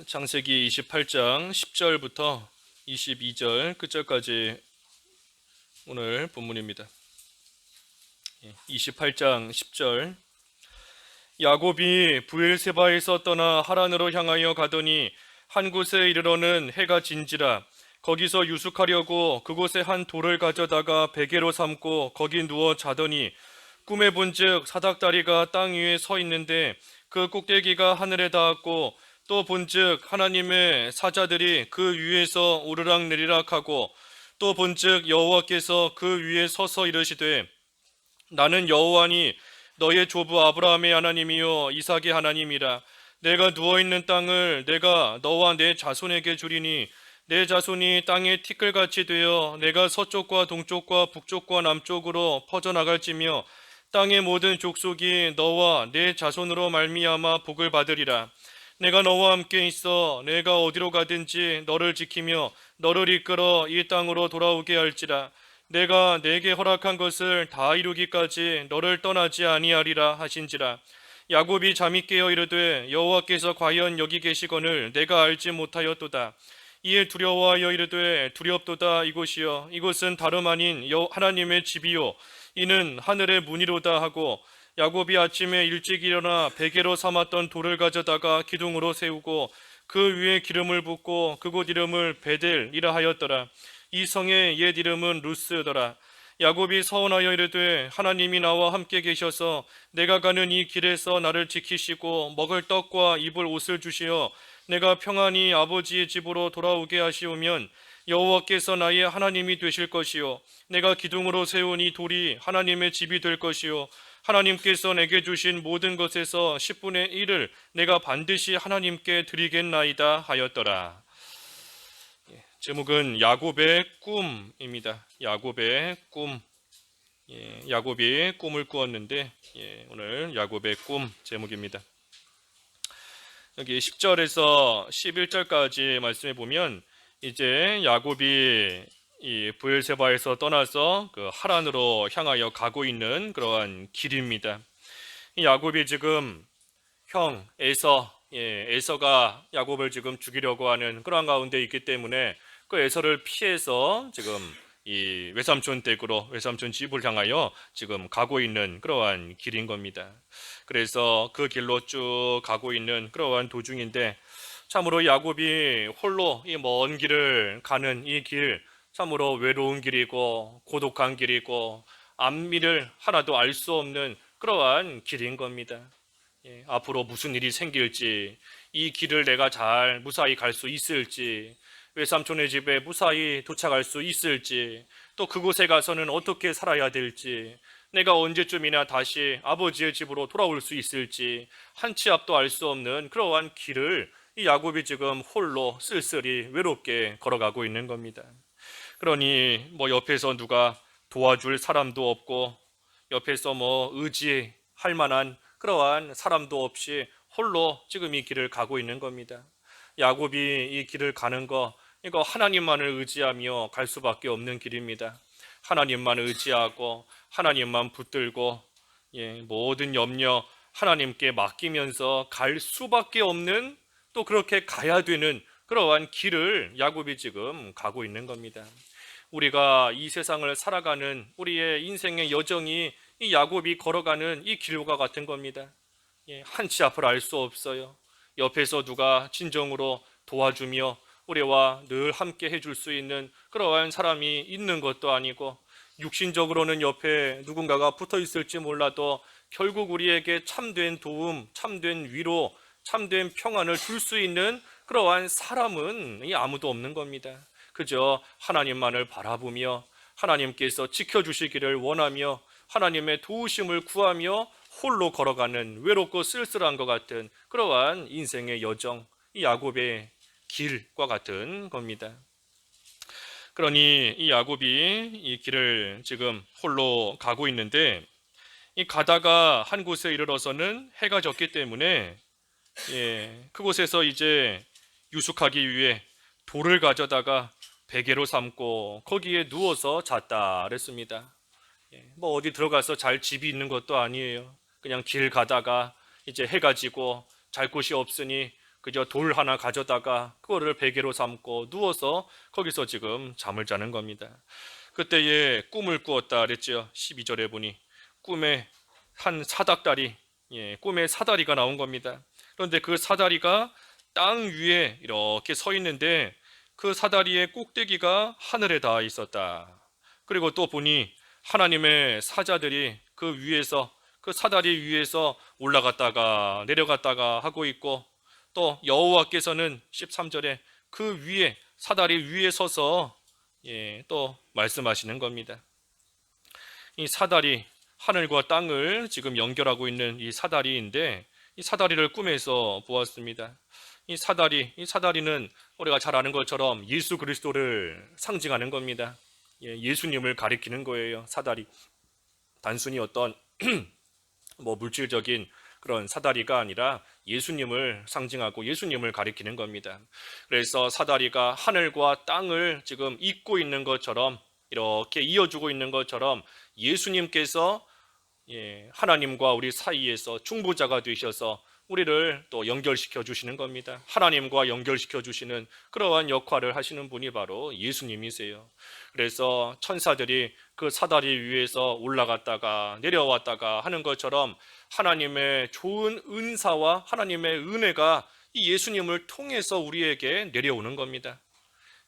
창세기 28장 10절부터 22절 끝절까지 오늘 본문입니다. 28장 10절 야곱이 브엘세바에서 떠나 하란으로 향하여 가더니 한 곳에 이르러는 해가 진지라. 거기서 유숙하려고 그곳에 한 돌을 가져다가 베개로 삼고 거기 누워 자더니 꿈에 본즉 사닥다리가 땅 위에 서 있는데 그 꼭대기가 하늘에 닿았고 또 본즉 하나님의 사자들이 그 위에서 오르락내리락 하고 또 본즉 여호와께서 그 위에 서서 이르시되 나는 여호와니 너의 조부 아브라함의 하나님이요 이삭의 하나님이라. 내가 누워있는 땅을 내가 너와 내 자손에게 주리니 내 자손이 땅의 티끌같이 되어 내가 서쪽과 동쪽과 북쪽과 남쪽으로 퍼져나갈지며 땅의 모든 족속이 너와 내 자손으로 말미암아 복을 받으리라. 내가 너와 함께 있어 내가 어디로 가든지 너를 지키며 너를 이끌어 이 땅으로 돌아오게 할지라. 내가 내게 허락한 것을 다 이루기까지 너를 떠나지 아니하리라 하신지라. 야곱이 잠이 깨어 이르되 여호와께서 과연 여기 계시거늘 내가 알지 못하였도다. 이에 두려워하여 이르되 두렵도다. 이곳이여 이곳은 다름 아닌 하나님의 집이요 이는 하늘의 문이로다 하고 야곱이 아침에 일찍 일어나 베개로 삼았던 돌을 가져다가 기둥으로 세우고 그 위에 기름을 붓고 그곳 이름을 베델이라 하였더라. 이 성의 옛 이름은 루스더라. 야곱이 서원하여 이르되 하나님이 나와 함께 계셔서 내가 가는 이 길에서 나를 지키시고 먹을 떡과 입을 옷을 주시어 내가 평안히 아버지의 집으로 돌아오게 하시오면 여호와께서 나의 하나님이 되실 것이요 내가 기둥으로 세운 이 돌이 하나님의 집이 될 것이요 하나님께서 내게 주신 모든 것에서 10분의 1을 내가 반드시 하나님께 드리겠나이다 하였더라. 제목은 야곱의 꿈입니다. 야곱의 꿈. 야곱이 꿈을 꾸었는데 오늘 야곱의 꿈 제목입니다. 여기 10절에서 11절까지 말씀해 보면 이제 야곱이 이 브엘세바에서 떠나서 그 하란으로 향하여 가고 있는 그러한 길입니다. 이 야곱이 지금 형 에서가 야곱을 지금 죽이려고 하는 그러한 가운데 있기 때문에 그 에서를 피해서 지금 이 외삼촌 댁으로 외삼촌 집을 향하여 지금 가고 있는 그러한 길인 겁니다. 그래서 그 길로 쭉 가고 있는 그러한 도중인데 참으로 야곱이 홀로 이 먼 길을 가는 이 길 참으로 외로운 길이고 고독한 길이고 앞미를 하나도 알 수 없는 그러한 길인 겁니다. 앞으로 무슨 일이 생길지, 이 길을 내가 잘 무사히 갈 수 있을지, 외삼촌의 집에 무사히 도착할 수 있을지, 또 그곳에 가서는 어떻게 살아야 될지, 내가 언제쯤이나 다시 아버지의 집으로 돌아올 수 있을지 한 치 앞도 알 수 없는 그러한 길을 이 야곱이 지금 홀로 쓸쓸히 외롭게 걸어가고 있는 겁니다. 그러니 옆에서 누가 도와줄 사람도 없고 옆에서 의지할 만한 그러한 사람도 없이 홀로 지금 이 길을 가고 있는 겁니다. 야곱이 이 길을 가는 이거 하나님만을 의지하며 갈 수밖에 없는 길입니다. 하나님만 의지하고 하나님만 붙들고 모든 염려 하나님께 맡기면서 갈 수밖에 없는 또 그렇게 가야 되는 그러한 길을 야곱이 지금 가고 있는 겁니다. 우리가 이 세상을 살아가는 우리의 인생의 여정이 이 야곱이 걸어가는 이 길과 같은 겁니다. 한 치 앞을 알 수 없어요. 옆에서 누가 진정으로 도와주며 우리와 늘 함께 해줄 수 있는 그러한 사람이 있는 것도 아니고 육신적으로는 옆에 누군가가 붙어 있을지 몰라도 결국 우리에게 참된 도움, 참된 위로, 참된 평안을 줄 수 있는 그러한 사람은 아무도 없는 겁니다. 그저 하나님만을 바라보며 하나님께서 지켜주시기를 원하며 하나님의 도우심을 구하며 홀로 걸어가는 외롭고 쓸쓸한 것 같은 그러한 인생의 여정, 이 야곱의 길과 같은 겁니다. 그러니 이 야곱이 이 길을 지금 홀로 가고 있는데 이 가다가 한 곳에 이르러서는 해가 졌기 때문에 그곳에서 이제 유숙하기 위해 돌을 가져다가 베개로 삼고 거기에 누워서 잤다 그랬습니다. 어디 들어가서 잘 집이 있는 것도 아니에요. 그냥 길 가다가 이제 해가 지고 잘 곳이 없으니 그저 돌 하나 가져다가 그거를 베개로 삼고 누워서 거기서 지금 잠을 자는 겁니다. 그때에 꿈을 꾸었다 그랬죠. 12절에 보니 꿈에 한 사닥다리, 꿈에 사다리가 나온 겁니다. 그런데 그 사다리가 땅 위에 이렇게 서 있는데 그 사다리의 꼭대기가 하늘에 닿아 있었다. 그리고 또 보니 하나님의 사자들이 그 위에서, 그 사다리 위에서 올라갔다가 내려갔다가 하고 있고, 또 여호와께서는 13절에 그 위에, 사다리 위에 서서 또 말씀하시는 겁니다. 이 사다리, 하늘과 땅을 지금 연결하고 있는 이 사다리인데, 이 사다리를 꿈에서 보았습니다. 이 사다리는 우리가 잘 아는 것처럼 예수 그리스도를 상징하는 겁니다. 예수님을 가리키는 거예요. 사다리. 단순히 어떤 물질적인 그런 사다리가 아니라 예수님을 상징하고 예수님을 가리키는 겁니다. 그래서 사다리가 하늘과 땅을 지금 잇고 있는 것처럼, 이렇게 이어주고 있는 것처럼 예수님께서 하나님과 우리 사이에서 중보자가 되셔서 우리를 또 연결시켜 주시는 겁니다. 하나님과 연결시켜 주시는 그러한 역할을 하시는 분이 바로 예수님이세요. 그래서 천사들이 그 사다리 위에서 올라갔다가 내려왔다가 하는 것처럼 하나님의 좋은 은사와 하나님의 은혜가 이 예수님을 통해서 우리에게 내려오는 겁니다.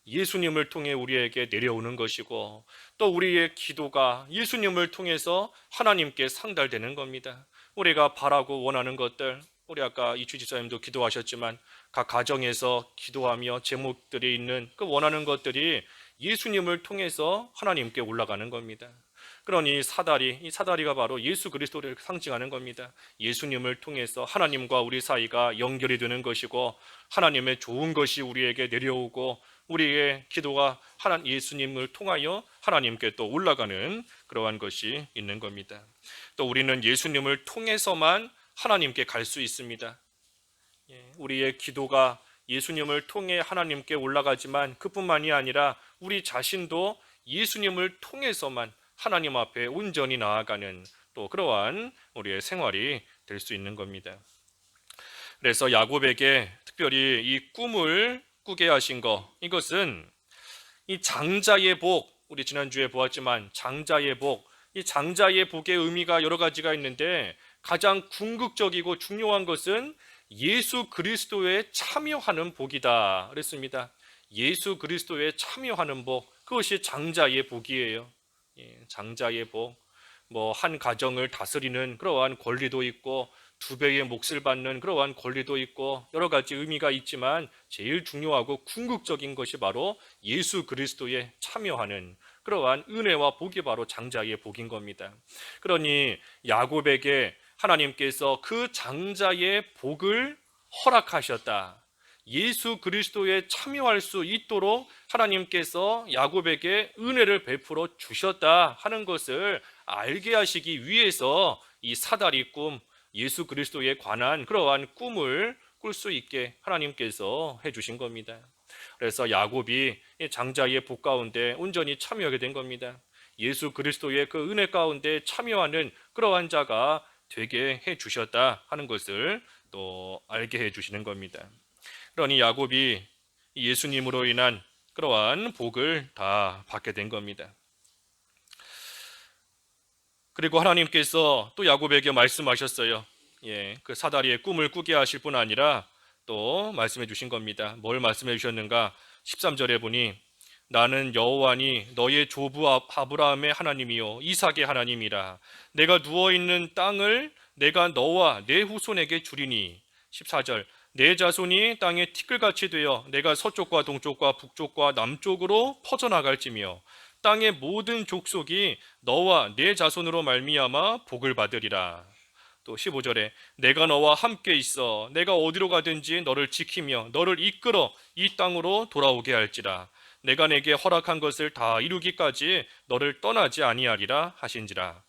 예수님을 통해 우리에게 내려오는 것이고, 또 우리의 기도가 예수님을 통해서 하나님께 상달되는 겁니다. 우리가 바라고 원하는 것들, 우리 아까 이주 집사님도 기도하셨지만 각 가정에서 기도하며 제목들이 있는 그 원하는 것들이 예수님을 통해서 하나님께 올라가는 겁니다. 그러니 이 사다리가 바로 예수 그리스도를 상징하는 겁니다. 예수님을 통해서 하나님과 우리 사이가 연결이 되는 것이고, 하나님의 좋은 것이 우리에게 내려오고, 우리의 기도가 예수님을 통하여 하나님께 또 올라가는 그러한 것이 있는 겁니다. 또 우리는 예수님을 통해서만 하나님께 갈 수 있습니다. 우리의 기도가 예수님을 통해 하나님께 올라가지만 그뿐만이 아니라 우리 자신도 예수님을 통해서만 하나님 앞에 온전히 나아가는 또 그러한 우리의 생활이 될 수 있는 겁니다. 그래서 야곱에게 특별히 이 꿈을 꾸게 하신 것, 이것은 이 장자의 복, 우리 지난주에 보았지만 장자의 복, 이 장자의 복의 의미가 여러 가지가 있는데 가장 궁극적이고 중요한 것은 예수 그리스도에 참여하는 복이다 그랬습니다. 예수 그리스도에 참여하는 복, 그것이 장자의 복이에요. 장자의 복, 한 가정을 다스리는 그러한 권리도 있고, 2배의 몫을 받는 그러한 권리도 있고, 여러 가지 의미가 있지만 제일 중요하고 궁극적인 것이 바로 예수 그리스도에 참여하는 그러한 은혜와 복이 바로 장자의 복인 겁니다. 그러니 야곱에게 하나님께서 그 장자의 복을 허락하셨다. 예수 그리스도에 참여할 수 있도록 하나님께서 야곱에게 은혜를 베풀어 주셨다 하는 것을 알게 하시기 위해서 이 사다리 꿈, 예수 그리스도에 관한 그러한 꿈을 꿀 수 있게 하나님께서 해주신 겁니다. 그래서 야곱이 장자의 복 가운데 온전히 참여하게 된 겁니다. 예수 그리스도의 그 은혜 가운데 참여하는 그러한 자가 되게 해주셨다 하는 것을 또 알게 해주시는 겁니다. 그러니 야곱이 예수님으로 인한 그러한 복을 다 받게 된 겁니다. 그리고 하나님께서 또 야곱에게 말씀하셨어요. 그 사다리의 꿈을 꾸게 하실 뿐 아니라 또 말씀해 주신 겁니다. 뭘 말씀해 주셨는가? 13절에 보니 나는 여호와니 너의 조부 아브라함의 하나님이요 이삭의 하나님이라. 내가 누워있는 땅을 내가 너와 내 후손에게 주리니. 14절 내 자손이 땅에 티끌같이 되어 내가 서쪽과 동쪽과 북쪽과 남쪽으로 퍼져나갈지며 땅의 모든 족속이 너와 내 자손으로 말미암아 복을 받으리라. 또 15절에 내가 너와 함께 있어 내가 어디로 가든지 너를 지키며 너를 이끌어 이 땅으로 돌아오게 할지라. 내가 내게 허락한 것을 다 이루기까지 너를 떠나지 아니하리라 하신지라.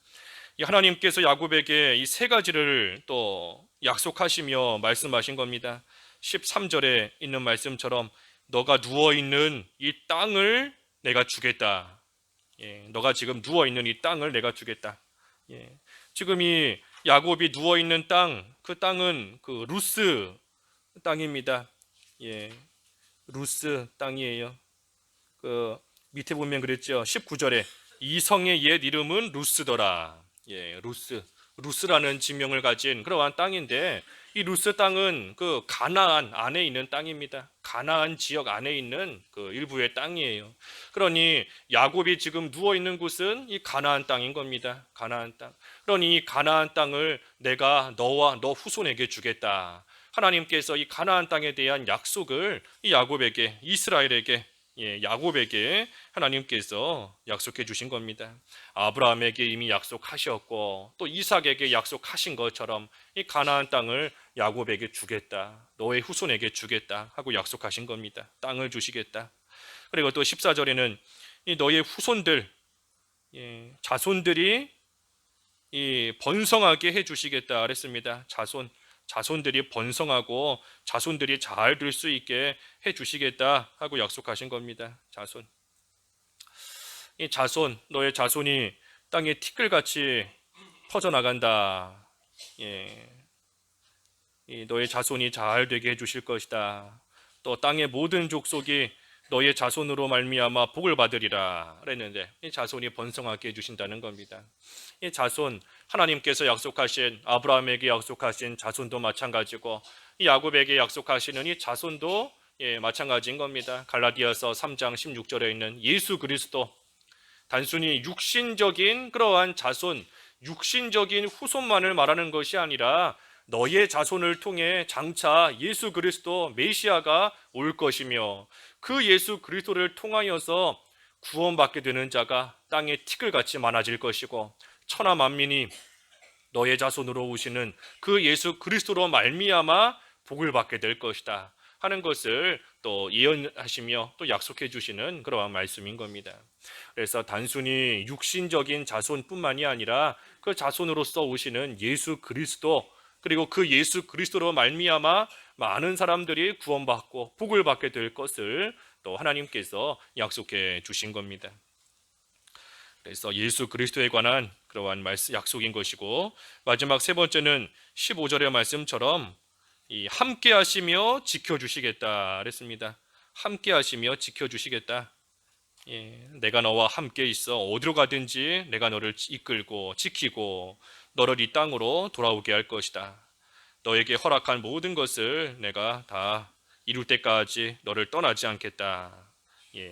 하나님께서 야곱에게 이 세 가지를 또 약속하시며 말씀하신 겁니다. 13절에 있는 말씀처럼 너가 누워있는 이 땅을 내가 주겠다. 너가 지금 누워있는 이 땅을 내가 주겠다. 지금 이 야곱이 누워있는 땅, 그 땅은 그 루스 땅입니다. 루스 땅이에요. 그 밑에 보면 그랬죠. 19절에 이 성의 옛 이름은 루스더라. 루스라는 지명을 가진 그러한 땅인데, 이 루스 땅은 그 가나안 안에 있는 땅입니다. 가나안 지역 안에 있는 그 일부의 땅이에요. 그러니 야곱이 지금 누워 있는 곳은 이 가나안 땅인 겁니다. 가나안 땅. 그러니 이 가나안 땅을 내가 너와 너 후손에게 주겠다. 하나님께서 이 가나안 땅에 대한 약속을 이 야곱에게, 이스라엘에게, 야곱에게 하나님께서 약속해 주신 겁니다. 아브라함에게 이미 약속하셨고 또 이삭에게 약속하신 것처럼 이 가나안 땅을 야곱에게 주겠다, 너의 후손에게 주겠다 하고 약속하신 겁니다. 땅을 주시겠다. 그리고 또 14절에는 이 너의 후손들, 자손들이 이 번성하게 해 주시겠다 그랬습니다. 자손들이 번성하고 자손들이 잘 될 수 있게 해 주시겠다 하고 약속하신 겁니다. 이 자손, 너의 자손이 땅에 티끌같이 퍼져나간다. 너의 자손이 잘 되게 해 주실 것이다. 또 땅의 모든 족속이 너의 자손으로 말미암아 복을 받으리라 그랬는데, 이 자손이 번성하게 해 주신다는 겁니다. 이 자손, 하나님께서 약속하신, 아브라함에게 약속하신 자손도 마찬가지고 이 야곱에게 약속하시는 이 자손도 마찬가지인 겁니다. 갈라디아서 3장 16절에 있는 예수 그리스도, 단순히 육신적인 그러한 자손, 육신적인 후손만을 말하는 것이 아니라 너의 자손을 통해 장차 예수 그리스도 메시아가 올 것이며, 그 예수 그리스도를 통하여서 구원받게 되는 자가 땅에 티끌같이 많아질 것이고, 천하 만민이 너의 자손으로 오시는 그 예수 그리스도로 말미암아 복을 받게 될 것이다 하는 것을 또 예언하시며 또 약속해 주시는 그러한 말씀인 겁니다. 그래서 단순히 육신적인 자손뿐만이 아니라 그 자손으로서 오시는 예수 그리스도, 그리고 그 예수 그리스도로 말미암아 많은 사람들이 구원받고 복을 받게 될 것을 또 하나님께서 약속해 주신 겁니다. 그래서 예수 그리스도에 관한 그러한 말씀, 약속인 것이고, 마지막 세 번째는 15절의 말씀처럼 이 함께 하시며 지켜주시겠다 그랬습니다. 함께 하시며 지켜주시겠다. 내가 너와 함께 있어 어디로 가든지 내가 너를 이끌고 지키고 너를 이 땅으로 돌아오게 할 것이다. 너에게 허락한 모든 것을 내가 다 이룰 때까지 너를 떠나지 않겠다.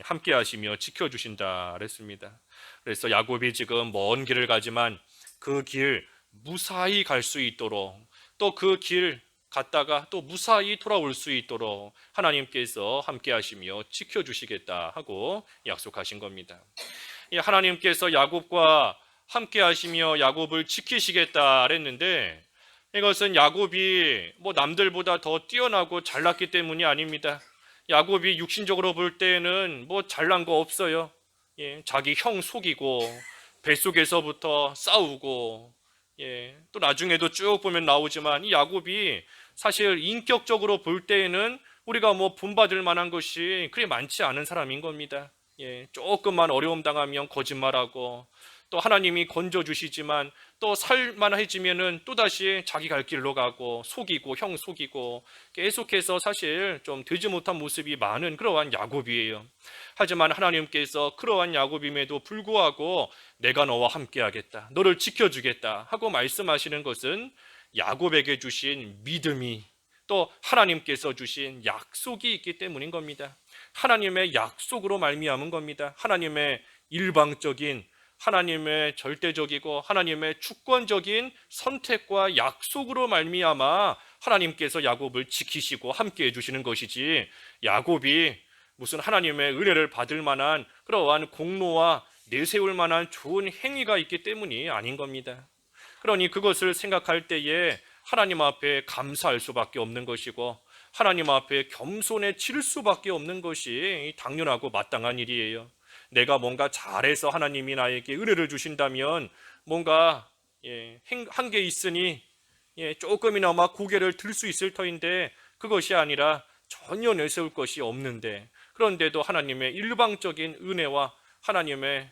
함께 하시며 지켜주신다 그랬습니다. 그래서 야곱이 지금 먼 길을 가지만 그 길 무사히 갈 수 있도록, 또 그 길 갔다가 또 무사히 돌아올 수 있도록 하나님께서 함께 하시며 지켜주시겠다 하고 약속하신 겁니다. 하나님께서 야곱과 함께 하시며 야곱을 지키시겠다 그랬는데, 이것은 야곱이 뭐 남들보다 더 뛰어나고 잘났기 때문이 아닙니다. 야곱이 육신적으로 볼 때는 뭐 잘난 거 없어요. 자기 형 속이고 뱃속에서부터 싸우고, 또 나중에도 쭉 보면 나오지만 이 야곱이 사실 인격적으로 볼 때에는 우리가 뭐 본받을 만한 것이 그리 많지 않은 사람인 겁니다. 조금만 어려움 당하면 거짓말하고, 또 하나님이 건져주시지만 또 살만해지면은 또다시 자기 갈 길로 가고 속이고 형 속이고, 계속해서 사실 좀 되지 못한 모습이 많은 그러한 야곱이에요. 하지만 하나님께서 그러한 야곱임에도 불구하고 내가 너와 함께 하겠다, 너를 지켜주겠다 하고 말씀하시는 것은 야곱에게 주신 믿음이, 또 하나님께서 주신 약속이 있기 때문인 겁니다. 하나님의 약속으로 말미암은 겁니다. 하나님의 일방적인, 하나님의 절대적이고 하나님의 주권적인 선택과 약속으로 말미암아 하나님께서 야곱을 지키시고 함께 해주시는 것이지, 야곱이 무슨 하나님의 은혜를 받을 만한 그러한 공로와 내세울 만한 좋은 행위가 있기 때문이 아닌 겁니다. 그러니 그것을 생각할 때에 하나님 앞에 감사할 수밖에 없는 것이고, 하나님 앞에 겸손에 칠 수밖에 없는 것이 당연하고 마땅한 일이에요. 내가 뭔가 잘해서 하나님이 나에게 은혜를 주신다면 뭔가 한 게 있으니 조금이나마 고개를 들 수 있을 터인데, 그것이 아니라 전혀 내세울 것이 없는데, 그런데도 하나님의 일방적인 은혜와 하나님의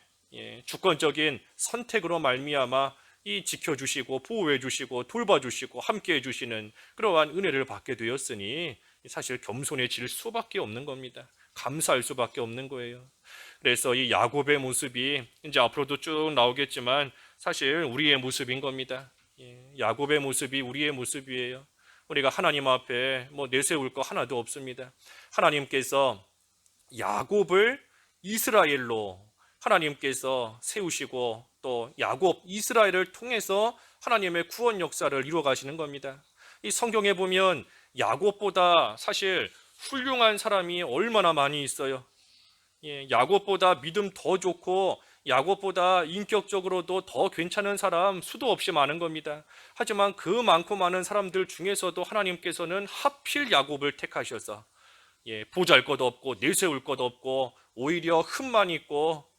주권적인 선택으로 말미암아 이 지켜주시고 보호해주시고 돌봐주시고 함께해 주시는 그러한 은혜를 받게 되었으니 사실 겸손해질 수밖에 없는 겁니다. 감사할 수밖에 없는 거예요. 그래서 이 야곱의 모습이 이제 앞으로도 쭉 나오겠지만 사실 우리의 모습인 겁니다. 야곱의 모습이 우리의 모습이에요. 우리가 하나님 앞에 뭐 내세울 거 하나도 없습니다. 하나님께서 야곱을 이스라엘로 하나님께서 세우시고 또 야곱 이스라엘을 통해서 하나님의 구원 역사를 이루어 가시는 겁니다. 이 성경에 보면 야곱보다 사실 훌륭한 사람이 얼마나 많이 있어요. 야곱보다 믿음 더 좋고 야곱보다 인격적으로도 더 괜찮은 사람 수도 없이 많은 겁니다. 하지만 그 많고 많은 사람들 중에서도 하나님께서는 하필 야곱을 택하셔서 보잘것 없고 내세울 것 없고 오히려 흠만 있고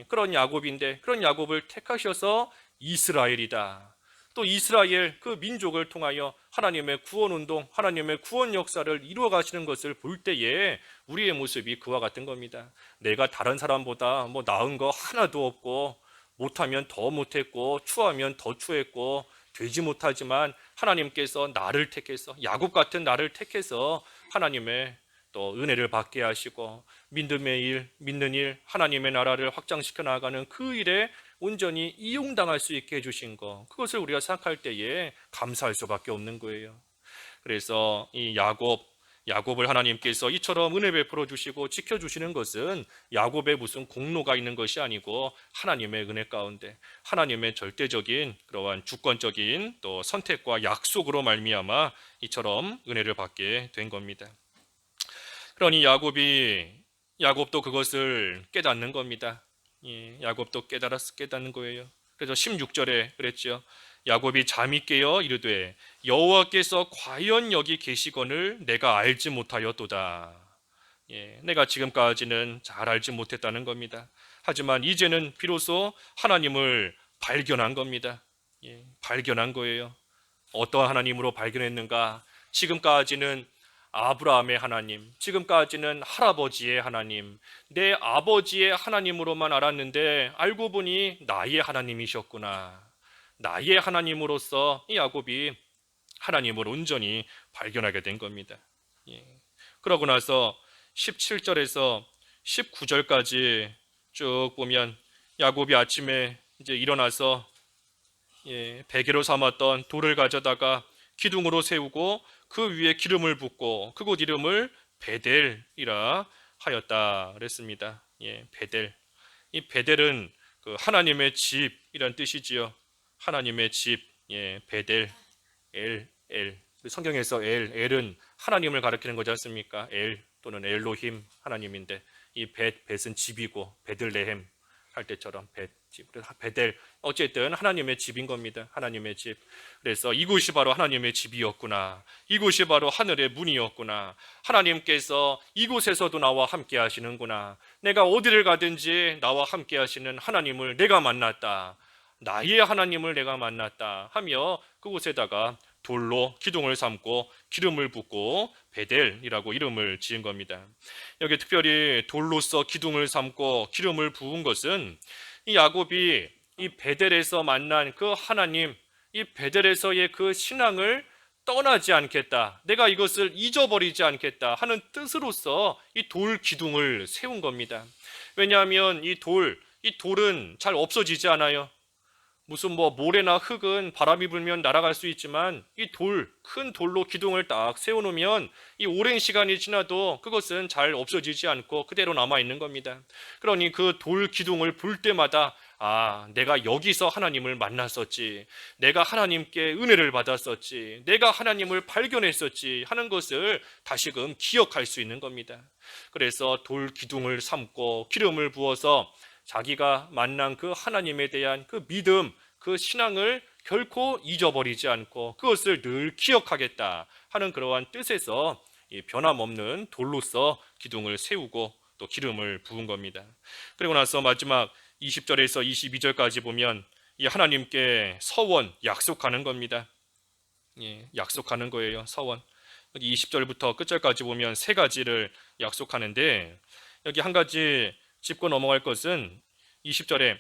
그런 야곱인데 그런 야곱을 택하셔서 이스라엘이다. 또 이스라엘 그 민족을 통하여 하나님의 구원 운동, 하나님의 구원 역사를 이루어 가시는 것을 볼 때에 우리의 모습이 그와 같은 겁니다. 내가 다른 사람보다 뭐 나은 거 하나도 없고 못하면 더 못했고 추하면 더 추했고 되지 못하지만 하나님께서 나를 택해서 야곱 같은 나를 택해서 하나님의 또 은혜를 받게 하시고 믿는 일, 하나님의 나라를 확장시켜 나가는 그 일에 온전히 이용당할 수 있게 해주신 것, 그것을 우리가 생각할 때에 감사할 수밖에 없는 거예요. 그래서 이 야곱을 하나님께서 이처럼 은혜 베풀어 주시고 지켜주시는 것은 야곱의 무슨 공로가 있는 것이 아니고 하나님의 은혜 가운데 하나님의 절대적인 그러한 주권적인 또 선택과 약속으로 말미암아 이처럼 은혜를 받게 된 겁니다. 그러니 야곱도 그것을 깨닫는 겁니다. 야곱도 깨닫는 거예요. 그래서 16절에 그랬죠. 야곱이 잠이 깨어 이르되 여호와께서 과연 여기 계시거늘 내가 알지 못하였도다. 내가 지금까지는 잘 알지 못했다는 겁니다. 하지만 이제는 비로소 하나님을 발견한 겁니다. 발견한 거예요. 어떠한 하나님으로 발견했는가? 지금까지는 아브라함의 하나님, 지금까지는 할아버지의 하나님, 내 아버지의 하나님으로만 알았는데 알고 보니 나의 하나님이셨구나. 나의 하나님으로서 이 야곱이 하나님을 온전히 발견하게 된 겁니다. 그러고 나서 17절에서 19절까지 쭉 보면 야곱이 아침에 이제 일어나서 베개로 삼았던 돌을 가져다가 기둥으로 세우고 그 위에 기름을 붓고 그곳 이름을 베델이라 하였다 그랬습니다. 베델. 이 베델은 그 하나님의 집이란 뜻이지요. 하나님의 집. 베델. 엘. 성경에서 엘은 하나님을 가리키는 거지 않습니까? 엘 또는 엘로힘 하나님인데 이 벳은 집이고 베들레헴 할 때처럼 베델 어쨌든 하나님의 집인 겁니다. 하나님의 집. 그래서 이곳이 바로 하나님의 집이었구나. 이곳이 바로 하늘의 문이었구나. 하나님께서 이곳에서도 나와 함께 하시는구나. 내가 어디를 가든지 나와 함께 하시는 하나님을 내가 만났다. 나의 하나님을 내가 만났다 하며 그곳에다가 돌로 기둥을 삼고 기름을 붓고 베델이라고 이름을 지은 겁니다. 여기 특별히 돌로서 기둥을 삼고 기름을 부은 것은 이 야곱이 이 베델에서 만난 그 하나님, 이 베델에서의 그 신앙을 떠나지 않겠다, 내가 이것을 잊어버리지 않겠다 하는 뜻으로서 이 돌 기둥을 세운 겁니다. 왜냐하면 이 돌은 잘 없어지지 않아요. 무슨 모래나 흙은 바람이 불면 날아갈 수 있지만 이 큰 돌로 기둥을 딱 세워놓으면 이 오랜 시간이 지나도 그것은 잘 없어지지 않고 그대로 남아있는 겁니다. 그러니 그 돌 기둥을 볼 때마다 내가 여기서 하나님을 만났었지, 내가 하나님께 은혜를 받았었지, 내가 하나님을 발견했었지 하는 것을 다시금 기억할 수 있는 겁니다. 그래서 돌 기둥을 삼고 기름을 부어서 자기가 만난 그 하나님에 대한 그 믿음, 그 신앙을 결코 잊어버리지 않고 그것을 늘 기억하겠다 하는 그러한 뜻에서 변함없는 돌로서 기둥을 세우고 또 기름을 부은 겁니다. 그리고 나서 마지막 20절에서 22절까지 보면 이 하나님께 서원, 약속하는 겁니다. 약속하는 거예요. 서원. 여기 20절부터 끝절까지 보면 세 가지를 약속하는데 여기 한 가지 짚고 넘어갈 것은 20절에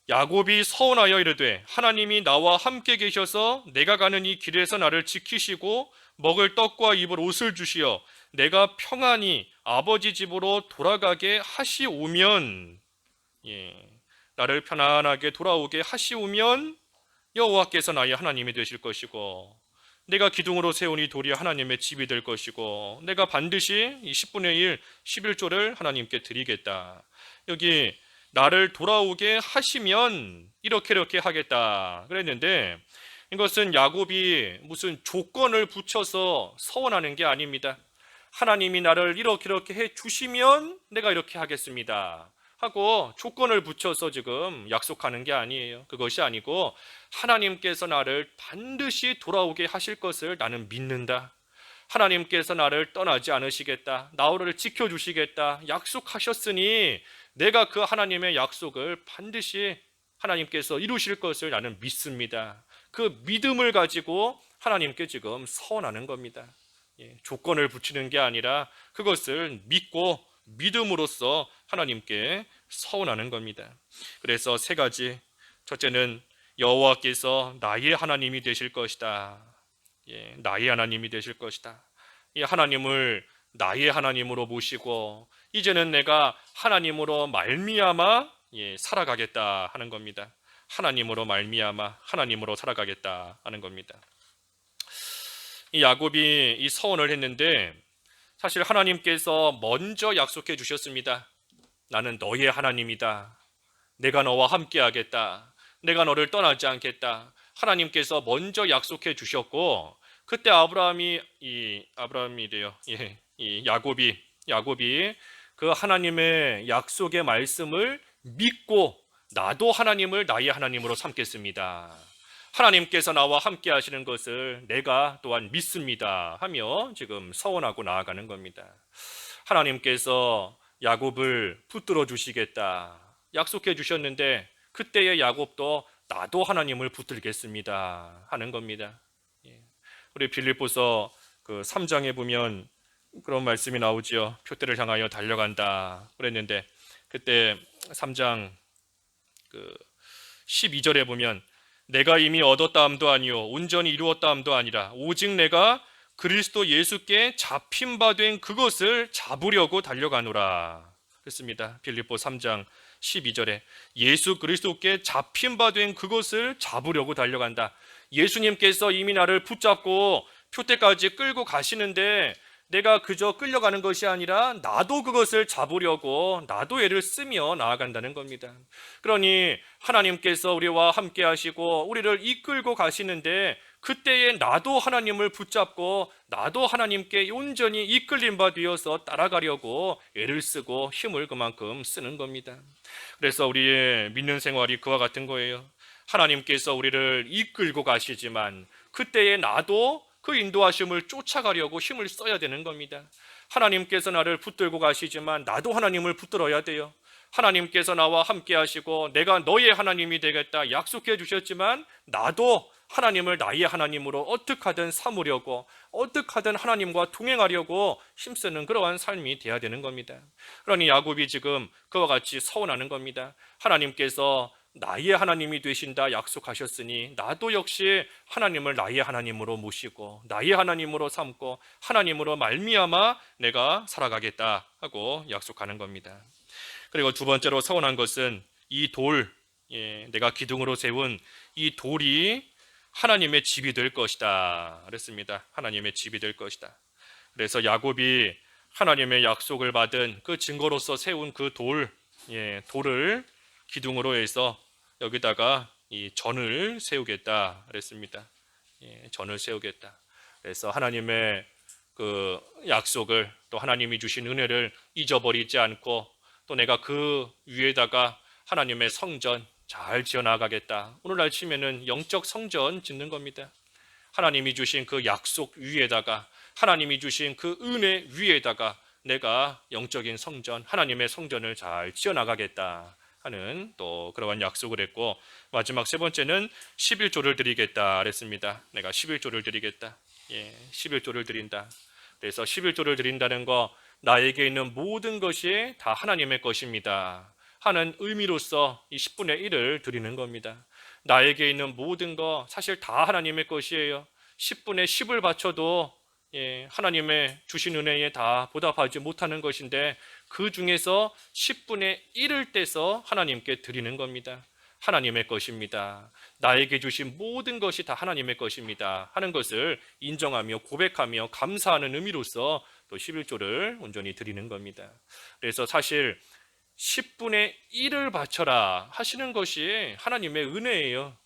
야곱이 서원하여 이르되 하나님이 나와 함께 계셔서 내가 가는 이 길에서 나를 지키시고 먹을 떡과 입을 옷을 주시어 내가 평안히 아버지 집으로 돌아가게 하시오면, 예, 나를 편안하게 돌아오게 하시오면 여호와께서 나의 하나님이 되실 것이고, 내가 기둥으로 세운 이 돌이 하나님의 집이 될 것이고, 내가 반드시 이 10분의 1, 11조를 하나님께 드리겠다. 여기 나를 돌아오게 하시면 이렇게 하겠다 그랬는데, 이것은 야곱이 무슨 조건을 붙여서 서원하는 게 아닙니다. 하나님이 나를 이렇게 해 주시면 내가 이렇게 하겠습니다 하고 조건을 붙여서 지금 약속하는 게 아니에요. 그것이 아니고, 하나님께서 나를 반드시 돌아오게 하실 것을 나는 믿는다. 하나님께서 나를 떠나지 않으시겠다, 나를 지켜주시겠다 약속하셨으니 내가 그 하나님의 약속을 반드시 하나님께서 이루실 것을 나는 믿습니다. 그 믿음을 가지고 하나님께 지금 서원하는 겁니다. 조건을 붙이는 게 아니라 그것을 믿고 믿음으로써 하나님께 서원하는 겁니다. 그래서 세 가지. 첫째는 여호와께서 나의 하나님이 되실 것이다. 나의 하나님이 되실 것이다. 이 하나님을 나의 하나님으로 모시고 이제는 내가 하나님으로 말미암아 살아가겠다 하는 겁니다. 하나님으로 말미암아 하나님으로 살아가겠다 하는 겁니다. 이 야곱이 이 서원을 했는데, 사실 하나님께서 먼저 약속해 주셨습니다. 나는 너의 하나님이다. 내가 너와 함께 하겠다. 내가 너를 떠나지 않겠다. 하나님께서 먼저 약속해 주셨고, 그때 이 야곱이 그 하나님의 약속의 말씀을 믿고 나도 하나님을 나의 하나님으로 삼겠습니다. 하나님께서 나와 함께 하시는 것을 내가 또한 믿습니다 하며 지금 서원하고 나아가는 겁니다. 하나님께서 야곱을 붙들어 주시겠다 약속해 주셨는데, 그때의 야곱도 나도 하나님을 붙들겠습니다 하는 겁니다. 우리 빌립보서 그 3장에 보면 그런 말씀이 나오지요. 표대를 향하여 달려간다 그랬는데, 그때 3장 그 12절에 보면 내가 이미 얻었다함도 아니요 온전히 이루었다함도 아니라 오직 내가 그리스도 예수께 잡힌 바 된 그것을 잡으려고 달려가노라 그랬습니다. 빌립보 3장 12절에 예수 그리스도께 잡힌 바 된 그것을 잡으려고 달려간다. 예수님께서 이미 나를 붙잡고 표대까지 끌고 가시는데 내가 그저 끌려가는 것이 아니라 나도 그것을 잡으려고 나도 애를 쓰며 나아간다는 겁니다. 그러니 하나님께서 우리와 함께 하시고 우리를 이끌고 가시는데, 그때에 나도 하나님을 붙잡고 나도 하나님께 온전히 이끌림 바 되어서 따라가려고 애를 쓰고 힘을 그만큼 쓰는 겁니다. 그래서 우리의 믿는 생활이 그와 같은 거예요. 하나님께서 우리를 이끌고 가시지만 그때에 나도 그 인도하심을 쫓아가려고 힘을 써야 되는 겁니다. 하나님께서 나를 붙들고 가시지만 나도 하나님을 붙들어야 돼요. 하나님께서 나와 함께 하시고 내가 너의 하나님이 되겠다 약속해 주셨지만 나도 하나님을 나의 하나님으로 어떻게 하든 삼으려고, 어떻게 하든 하나님과 동행하려고 힘쓰는 그러한 삶이 돼야 되는 겁니다. 그러니 야곱이 지금 그와 같이 서원하는 겁니다. 하나님께서 나의 하나님이 되신다 약속하셨으니 나도 역시 하나님을 나의 하나님으로 모시고 나의 하나님으로 삼고 하나님으로 말미암아 내가 살아가겠다 하고 약속하는 겁니다. 그리고 두 번째로 서원한 것은 이 돌, 내가 기둥으로 세운 이 돌이 하나님의 집이 될 것이다 그랬습니다. 하나님의 집이 될 것이다. 그래서 야곱이 하나님의 약속을 받은 그 증거로서 세운 그 돌을 기둥으로 해서 여기다가 이 전을 세우겠다 그랬습니다. 전을 세우겠다. 그래서 하나님의 그 약속을, 또 하나님이 주신 은혜를 잊어버리지 않고 또 내가 그 위에다가 하나님의 성전 잘 지어 나가겠다. 오늘날 치면은 영적 성전 짓는 겁니다. 하나님이 주신 그 약속 위에다가, 하나님이 주신 그 은혜 위에다가 내가 영적인 성전, 하나님의 성전을 잘 지어 나가겠다 하는 또 그러한 약속을 했고, 마지막 세 번째는 11조를 드리겠다 그랬습니다. 내가 11조를 드리겠다. 11조를 드린다. 그래서 11조를 드린다는 거, 나에게 있는 모든 것이 다 하나님의 것입니다 하는 의미로서 이 10분의 1을 드리는 겁니다. 나에게 있는 모든 거 사실 다 하나님의 것이에요. 10분의 10을 바쳐도 하나님의 주신 은혜에 다 보답하지 못하는 것인데 그 중에서 10분의 1을 떼서 하나님께 드리는 겁니다. 하나님의 것입니다. 나에게 주신 모든 것이 다 하나님의 것입니다 하는 것을 인정하며 고백하며 감사하는 의미로서 또 11조를 온전히 드리는 겁니다. 그래서 사실 10분의 1을 바쳐라 하시는 것이 하나님의 은혜예요.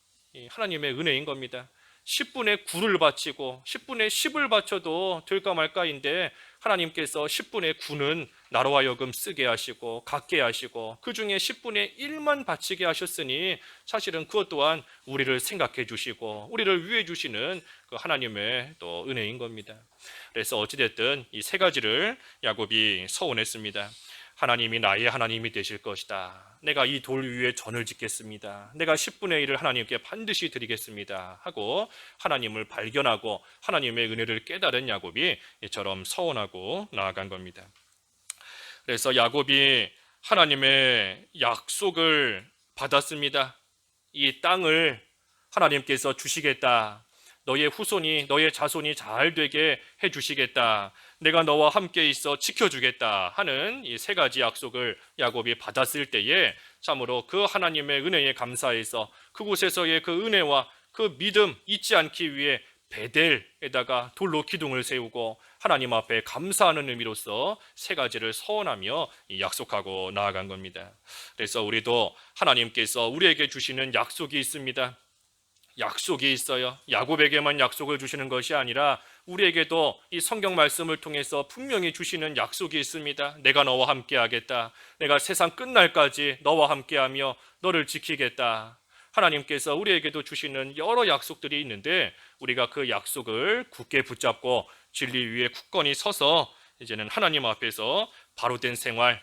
하나님의 은혜인 겁니다. 10분의 9를 바치고 10분의 10을 바쳐도 될까 말까인데 하나님께서 10분의 9는 나로 하여금 쓰게 하시고 갖게 하시고 그 중에 10분의 1만 바치게 하셨으니 사실은 그것 또한 우리를 생각해 주시고 우리를 위해 주시는 그 하나님의 또 은혜인 겁니다. 그래서 어찌됐든 이 세 가지를 야곱이 서원했습니다. 하나님이 나의 하나님이 되실 것이다. 내가 이 돌 위에 전을 짓겠습니다. 내가 10분의 1을 하나님께 반드시 드리겠습니다 하고 하나님을 발견하고 하나님의 은혜를 깨달은 야곱이 이처럼 서원하고 나아간 겁니다. 그래서 야곱이 하나님의 약속을 받았습니다. 이 땅을 하나님께서 주시겠다. 너의 후손이 너의 자손이 잘 되게 해주시겠다. 내가 너와 함께 있어 지켜주겠다 하는 이 세 가지 약속을 야곱이 받았을 때에 참으로 그 하나님의 은혜에 감사해서 그곳에서의 그 은혜와 그 믿음 잊지 않기 위해 베델에다가 돌로 기둥을 세우고 하나님 앞에 감사하는 의미로서 세 가지를 서원하며 약속하고 나아간 겁니다. 그래서 우리도 하나님께서 우리에게 주시는 약속이 있습니다. 약속이 있어요. 야곱에게만 약속을 주시는 것이 아니라 우리에게도 이 성경 말씀을 통해서 분명히 주시는 약속이 있습니다. 내가 너와 함께 하겠다. 내가 세상 끝날까지 너와 함께하며 너를 지키겠다. 하나님께서 우리에게도 주시는 여러 약속들이 있는데 우리가 그 약속을 굳게 붙잡고 진리 위에 굳건히 서서 이제는 하나님 앞에서 바로된 생활,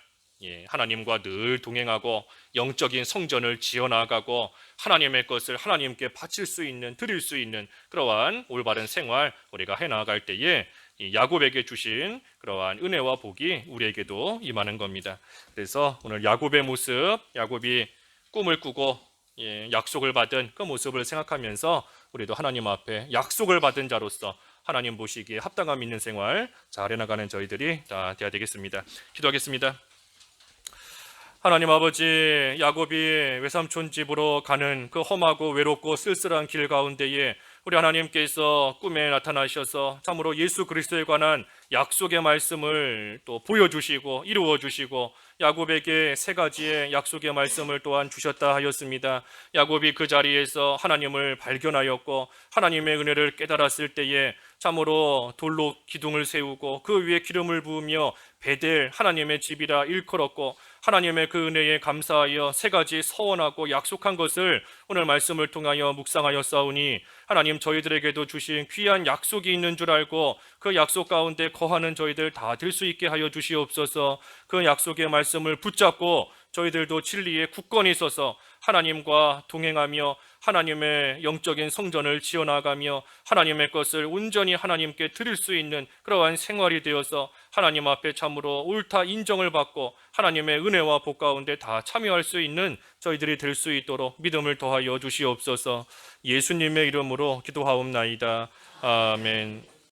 하나님과 늘 동행하고 영적인 성전을 지어나가고 하나님의 것을 하나님께 바칠 수 있는 드릴 수 있는 그러한 올바른 생활 우리가 해나갈 때에 야곱에게 주신 그러한 은혜와 복이 우리에게도 임하는 겁니다. 그래서 오늘 야곱의 모습, 야곱이 꿈을 꾸고 약속을 받은 그 모습을 생각하면서 우리도 하나님 앞에 약속을 받은 자로서 하나님 보시기에 합당함 있는 생활 잘 해나가는 저희들이 다 되어야 되겠습니다. 기도하겠습니다. 하나님 아버지, 야곱이 외삼촌 집으로 가는 그 험하고 외롭고 쓸쓸한 길 가운데에 우리 하나님께서 꿈에 나타나셔서 참으로 예수 그리스도에 관한 약속의 말씀을 또 보여주시고 이루어주시고 야곱에게 세 가지의 약속의 말씀을 또한 주셨다 하였습니다. 야곱이 그 자리에서 하나님을 발견하였고 하나님의 은혜를 깨달았을 때에 참으로 돌로 기둥을 세우고 그 위에 기름을 부으며 베델 하나님의 집이라 일컬었고 하나님의 그 은혜에 감사하여 세 가지 서원하고 약속한 것을 오늘 말씀을 통하여 묵상하였사오니 하나님 저희들에게도 주신 귀한 약속이 있는 줄 알고 그 약속 가운데 거하는 저희들 다 될 수 있게 하여 주시옵소서. 그 약속의 말씀을 붙잡고 저희들도 진리에 굳건히 서서 하나님과 동행하며 하나님의 영적인 성전을 지어나가며 하나님의 것을 온전히 하나님께 드릴 수 있는 그러한 생활이 되어서 하나님 앞에 참으로 옳다 인정을 받고 하나님의 은혜와 복 가운데 다 참여할 수 있는 저희들이 될 수 있도록 믿음을 더하여 주시옵소서. 예수님의 이름으로 기도하옵나이다. 아멘.